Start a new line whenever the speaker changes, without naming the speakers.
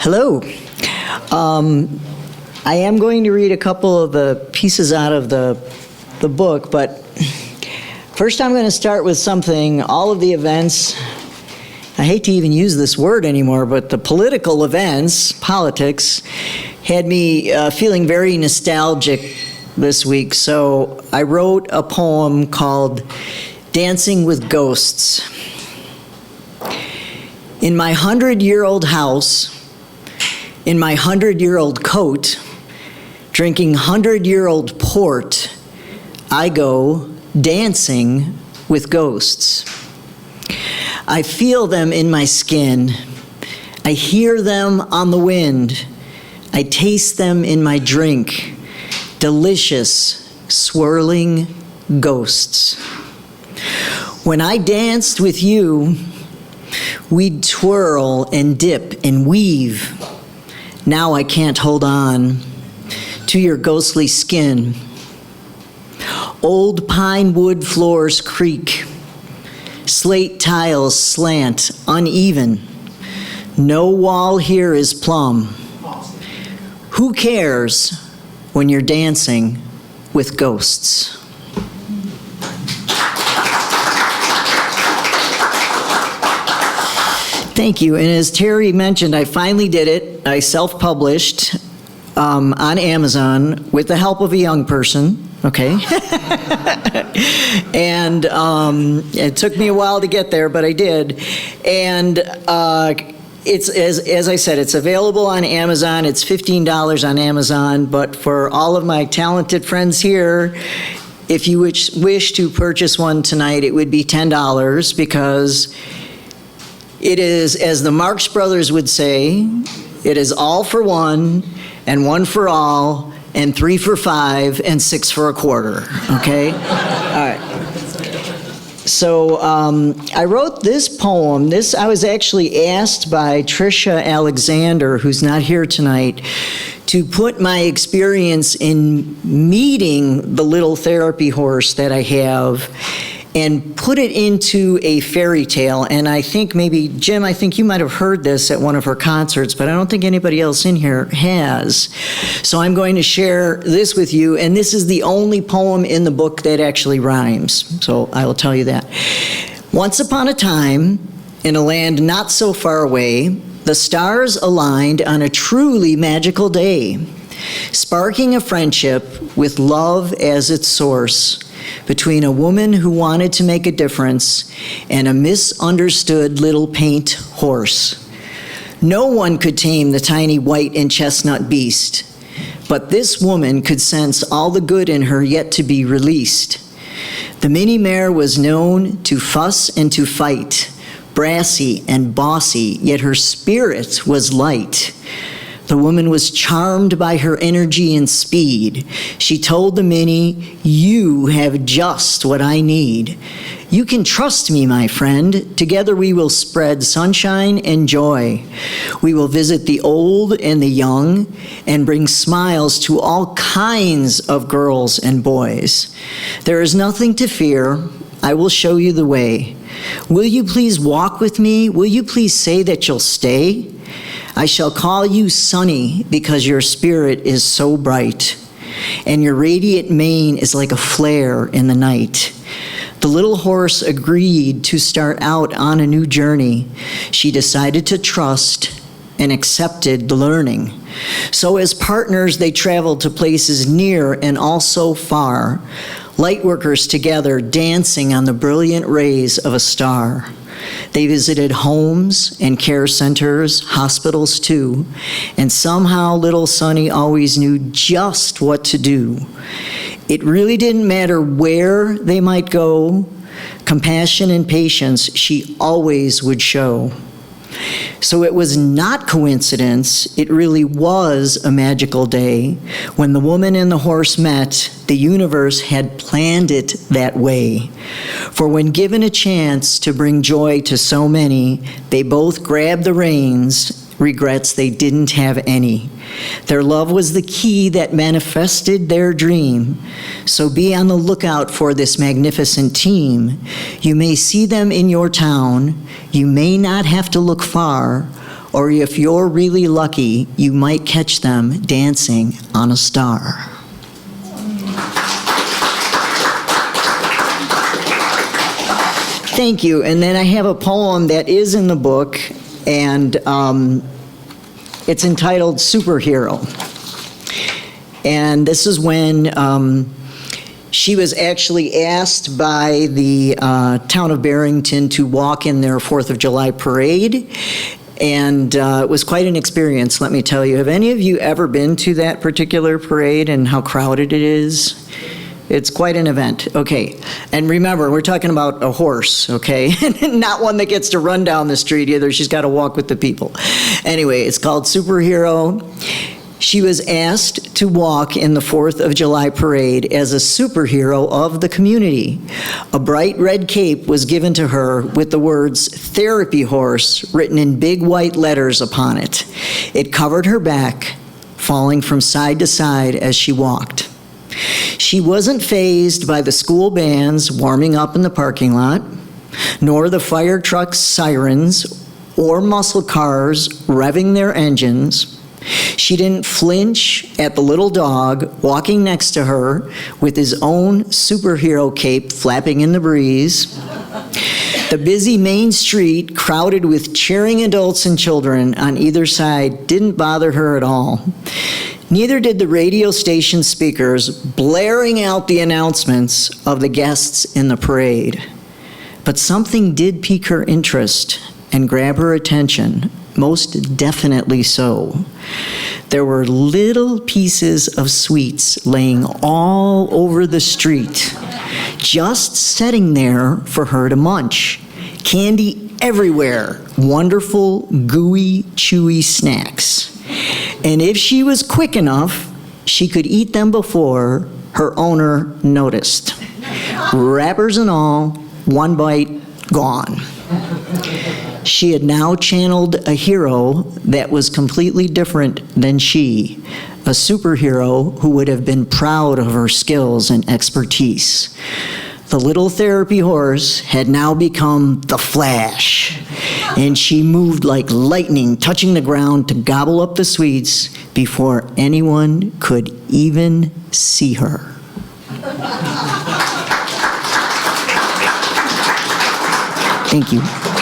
Hello. I am going to read a couple of the pieces out of the book, but first I'm going to start with something. All of the events, I hate to even use this word anymore, but the political events, politics, had me feeling very nostalgic this week. So I wrote a poem called Dancing with Ghosts. In my 100-year-old house, in my 100-year-old coat, drinking 100-year-old port, I go dancing with ghosts. I feel them in my skin. I hear them on the wind. I taste them in my drink. Delicious, swirling ghosts. When I danced with you, we'd twirl and dip and weave. Now I can't hold on to your ghostly skin. Old pine wood floors creak. Slate tiles slant, uneven. No wall here is plumb. Who cares when you're dancing with ghosts? Thank you. And as Terry mentioned, I finally did it. I self-published on Amazon with the help of a young person, okay? And it took me a while to get there, but I did. And it's, as I said, it's available on Amazon. It's $15 on Amazon, but for all of my talented friends here, if you wish to purchase one tonight, it would be $10 because it is, as the Marx Brothers would say, it is all for one, and one for all, and 3 for $5, and 6 for a quarter, okay? All right. So I wrote this poem. I was actually asked by Tricia Alexander, who's not here tonight, to put my experience in meeting the little therapy horse that I have and put it into a fairy tale. And I think maybe, Jim, I think you might have heard this at one of her concerts, but I don't think anybody else in here has. So I'm going to share this with you, and this is the only poem in the book that actually rhymes. So I will tell you that. Once upon a time, in a land not so far away, the stars aligned on a truly magical day, sparking a friendship with love as its source, between a woman who wanted to make a difference and a misunderstood little paint horse. No one could tame the tiny white and chestnut beast, but this woman could sense all the good in her yet to be released. The mini mare was known to fuss and to fight, brassy and bossy, yet her spirit was light. The woman was charmed by her energy and speed. She told the mini, "You have just what I need. You can trust me, my friend. Together we will spread sunshine and joy. We will visit the old and the young and bring smiles to all kinds of girls and boys. There is nothing to fear. I will show you the way. Will you please walk with me? Will you please say that you'll stay? I shall call you Sunny because your spirit is so bright, and your radiant mane is like a flare in the night." The little horse agreed to start out on a new journey. She decided to trust and accepted the learning. So as partners, they traveled to places near and also far, lightworkers together dancing on the brilliant rays of a star. They visited homes and care centers, hospitals too, and somehow little Sunny always knew just what to do. It really didn't matter where they might go. Compassion and patience she always would show. So it was not coincidence, it really was a magical day. When the woman and the horse met, the universe had planned it that way. For when given a chance to bring joy to so many, they both grabbed the reins, regrets they didn't have any. Their love was the key that manifested their dream. So be on the lookout for this magnificent team. You may see them in your town. You may not have to look far, Or if you're really lucky, you might catch them dancing on a star. Thank you. And then I have a poem that is in the book, and it's entitled Superhero. And this is when she was actually asked by the town of Barrington to walk in their 4th of July parade. And it was quite an experience, let me tell you. Have any of you ever been to that particular parade and how crowded it is? It's quite an event. Okay. And remember, we're talking about a horse, okay? Not one that gets to run down the street either. She's got to walk with the people. Anyway, it's called Superhero. She was asked to walk in the 4th of July parade as a superhero of the community. A bright red cape was given to her with the words "Therapy Horse" written in big white letters upon it. It covered her back, falling from side to side as she walked. She wasn't fazed by the school bands warming up in the parking lot, nor the fire truck's sirens or muscle cars revving their engines. She didn't flinch at the little dog walking next to her with his own superhero cape flapping in the breeze. The busy main street, crowded with cheering adults and children on either side, didn't bother her at all. Neither did the radio station speakers blaring out the announcements of the guests in the parade. But something did pique her interest and grab her attention, most definitely so. There were little pieces of sweets laying all over the street, just sitting there for her to munch. Candy everywhere, wonderful, gooey, chewy snacks. And if she was quick enough, she could eat them before her owner noticed. Wrappers and all, one bite, gone. She had now channeled a hero that was completely different than she, a superhero who would have been proud of her skills and expertise. The little therapy horse had now become the Flash, and she moved like lightning, touching the ground to gobble up the sweets before anyone could even see her. Thank you.